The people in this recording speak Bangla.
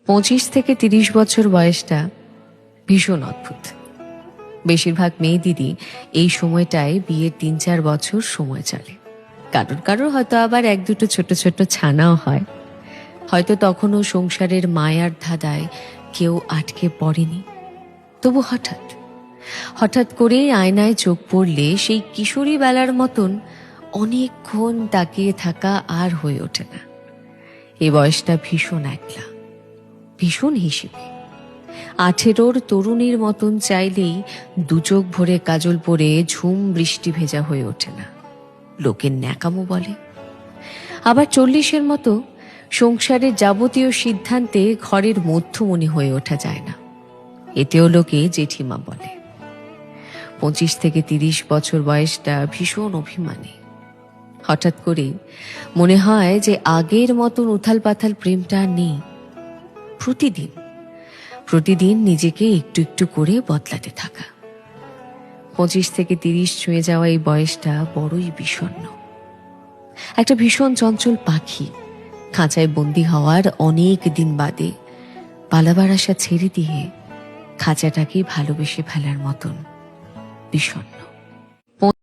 25 থেকে 30 বছর বয়সটা ভীষণ অদ্ভুত। বেশিরভাগ মেয়ে দিদি এই সময়টায় বিয়ের 3-4 বছর সময় চলে। কারোর কারোর হয়তো আবার 1-2 ছোট ছোট ছানাও হয়। হয়তো তখনও সংসারের মায়ার ধাঁধায় কেউ আটকে পড়েনি। তবু হঠাৎ হঠাৎ করে আয়নায় চোখ পড়লে সেই কিশোরী বেলার মতন অনেকক্ষণ তাকিয়ে থাকা আর হয়ে ওঠে না। এই বয়সটা ভীষণ একলা, ভীষণ হিসেবে। 18-র তরুণীর মতন চাইলেই দুচোখ ভরে কাজল পরে ঝুম বৃষ্টি ভেজা হয়ে ওঠে না। লোকের ন্যাকামো বলে। আবার 40-এর মতো সংসারের যাবতীয় সিদ্ধান্তে ঘরের মধ্যমণি হয়ে ওঠা যায় না। এতেও লোকে জেঠিমা বলে। 25 থেকে 30 বছর বয়সটা ভীষণ অভিমানী। হঠাৎ করে মনে হয় যে আগের মতন উথাল পাথাল প্রেমটা আর নেই। প্রতিদিন নিজেকে একটু একটু করে বদলাতে থাকা। 25 থেকে 30 ছুঁয়ে যাওয়া এই বয়সটা বড়ই বিষণ্ণ। একটা ভীষণ চঞ্চল পাখি খাঁচায় বন্দি হওয়ার অনেক দিন বাদে পালাবার আশা ছেড়ে দিয়ে খাঁচাটাকে ভালোবেসে ফেলার মতন বিষণ্ণ।